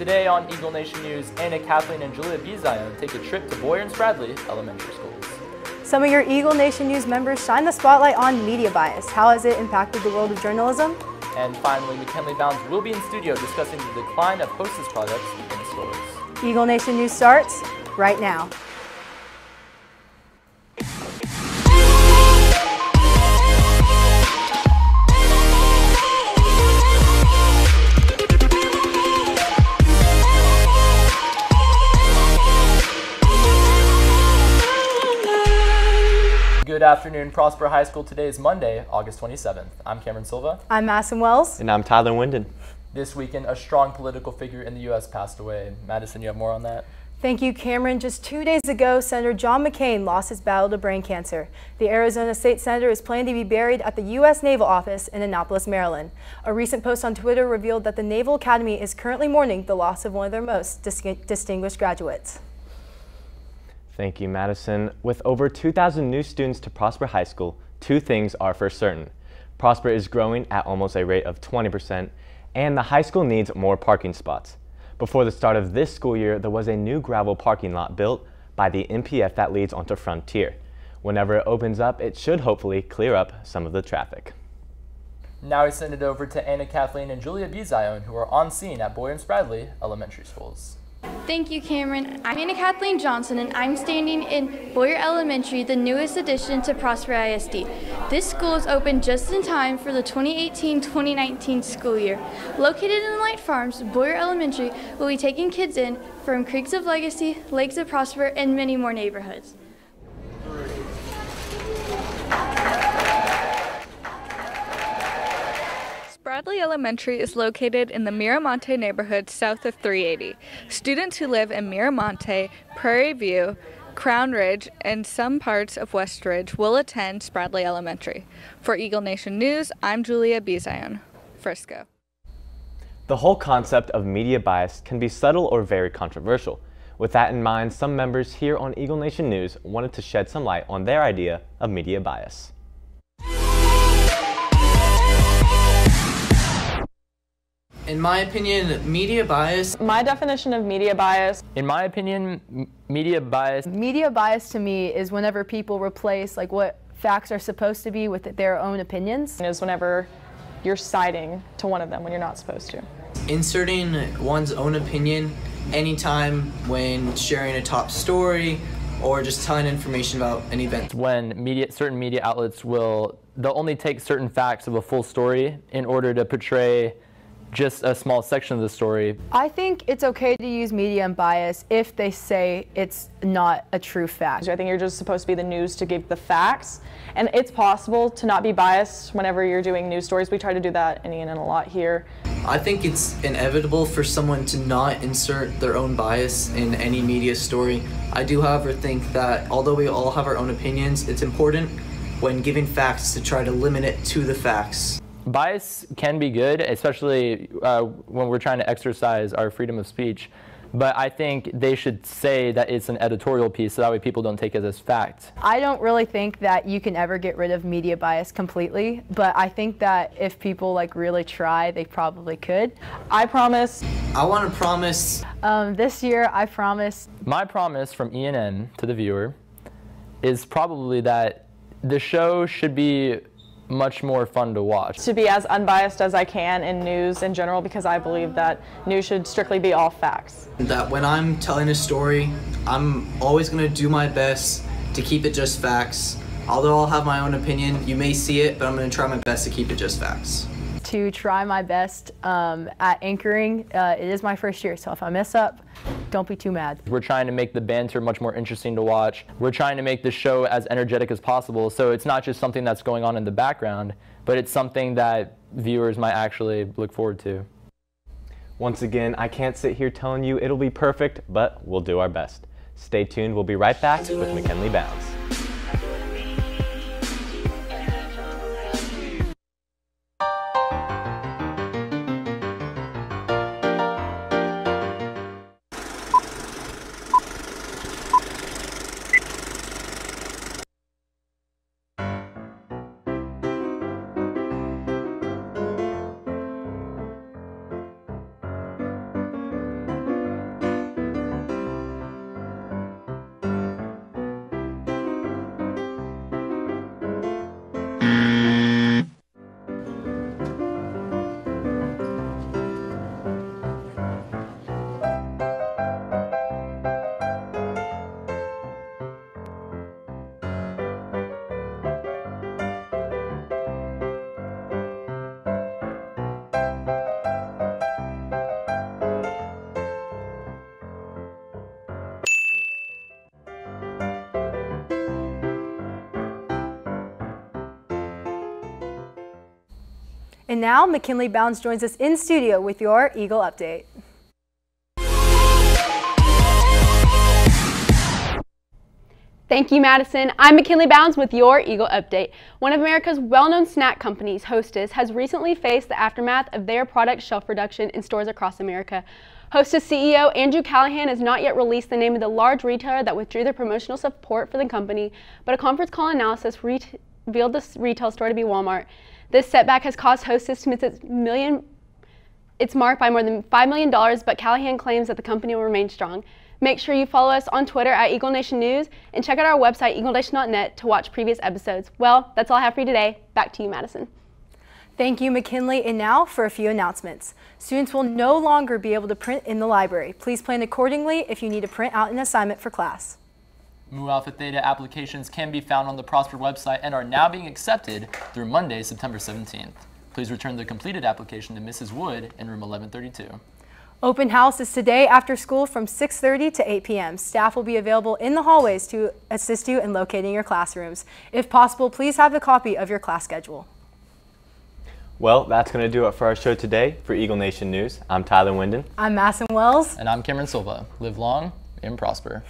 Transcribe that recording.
Today on Eagle Nation News, Anna, Kathleen, and Julia B. Zion take a trip to Boyer and Spradley Elementary Schools. Some of your Eagle Nation News members shine the spotlight on media bias. How has it impacted the world of journalism? And finally, McKinley Bounds will be in studio discussing the decline of Hostess products in stores. Eagle Nation News starts right now. Good afternoon, Prosper High School. Today is Monday, August 27th. I'm Cameron Silva. I'm Madison Wells. And I'm Tyler Winden. This weekend, a strong political figure in the U.S. passed away. Madison, you have more on that? Thank you, Cameron. Just 2 days ago, Senator John McCain lost his battle to brain cancer. The Arizona State Senator is planned to be buried at the U.S. Naval Office in Annapolis, Maryland. A recent post on Twitter revealed that the Naval Academy is currently mourning the loss of one of their most distinguished graduates. Thank you, Madison. With over 2,000 new students to Prosper High School, two things are for certain. Prosper is growing at almost a rate of 20%, and the high school needs more parking spots. Before the start of this school year, there was a new gravel parking lot built by the NPF that leads onto Frontier. Whenever it opens up, it should hopefully clear up some of the traffic. Now we send it over to Anna, Kathleen, and Julia B. Zion, who are on scene at Boyer and Spradley Elementary Schools. Thank you, Cameron. I'm Anna Kathleen Johnson, and I'm standing in Boyer Elementary, the newest addition to Prosper ISD. This school is open just in time for the 2018-2019 school year. Located in Light Farms, Boyer Elementary will be taking kids in from Creeks of Legacy, Lakes of Prosper, and many more neighborhoods. Spradley Elementary is located in the Miramonte neighborhood south of 380. Students who live in Miramonte, Prairie View, Crown Ridge, and some parts of West Ridge will attend Spradley Elementary. For Eagle Nation News, I'm Julia B. Zion, Frisco. The whole concept of media bias can be subtle or very controversial. With that in mind, some members here on Eagle Nation News wanted to shed some light on their idea of media bias. In my opinion, media bias. My definition of media bias. In my opinion, media bias. Media bias to me is whenever people replace like what facts are supposed to be with their own opinions. Is whenever you're siding to one of them when you're not supposed to. Inserting one's own opinion anytime when sharing a top story or just telling information about an event. When certain media outlets they'll only take certain facts of a full story in order to portray just a small section of the story. I think it's okay to use media and bias if they say it's not a true fact. I think you're just supposed to be the news to give the facts, and it's possible to not be biased whenever you're doing news stories. We try to do that in ENN a lot here. I think it's inevitable for someone to not insert their own bias in any media story. I do, however, think that although we all have our own opinions, it's important when giving facts to try to limit it to the facts. Bias can be good, especially when we're trying to exercise our freedom of speech, but I think they should say that it's an editorial piece so that way people don't take it as fact. I don't really think that you can ever get rid of media bias completely, but I think that if people like really try, they probably could. I promise. I want to promise. This year, I promise. My promise from ENN to the viewer is probably that the show should be much more fun to watch. To be as unbiased as I can in news in general, because I believe that news should strictly be all facts. That when I'm telling a story, I'm always going to do my best to keep it just facts. Although I'll have my own opinion, you may see it, but I'm going to try my best to keep it just facts. To try my best at anchoring. It is my first year, so if I mess up, don't be too mad. We're trying to make the banter much more interesting to watch. We're trying to make the show as energetic as possible, so it's not just something that's going on in the background, but it's something that viewers might actually look forward to. Once again, I can't sit here telling you it'll be perfect, but we'll do our best. Stay tuned, we'll be right back with McKinley Bounds. And now, McKinley Bounds joins us in studio with your Eagle Update. Thank you, Madison. I'm McKinley Bounds with your Eagle Update. One of America's well-known snack companies, Hostess, has recently faced the aftermath of their product shelf reduction in stores across America. Hostess CEO Andrew Callahan has not yet released the name of the large retailer that withdrew their promotional support for the company, but a conference call analysis revealed this retail store to be Walmart. This setback has caused Hostess to miss its mark by more than $5 million, but Callahan claims that the company will remain strong. Make sure you follow us on Twitter at Eagle Nation News and check out our website, eaglenation.net, to watch previous episodes. Well, that's all I have for you today. Back to you, Madison. Thank you, McKinley. And now for a few announcements. Students will no longer be able to print in the library. Please plan accordingly if you need to print out an assignment for class. Mu Alpha Theta applications can be found on the Prosper website and are now being accepted through Monday, September 17th. Please return the completed application to Mrs. Wood in room 1132. Open house is today after school from 6:30 to 8 p.m. Staff will be available in the hallways to assist you in locating your classrooms. If possible, please have a copy of your class schedule. Well, that's going to do it for our show today. For Eagle Nation News, I'm Tyler Winden. I'm Madison Wells. And I'm Cameron Silva. Live long and prosper.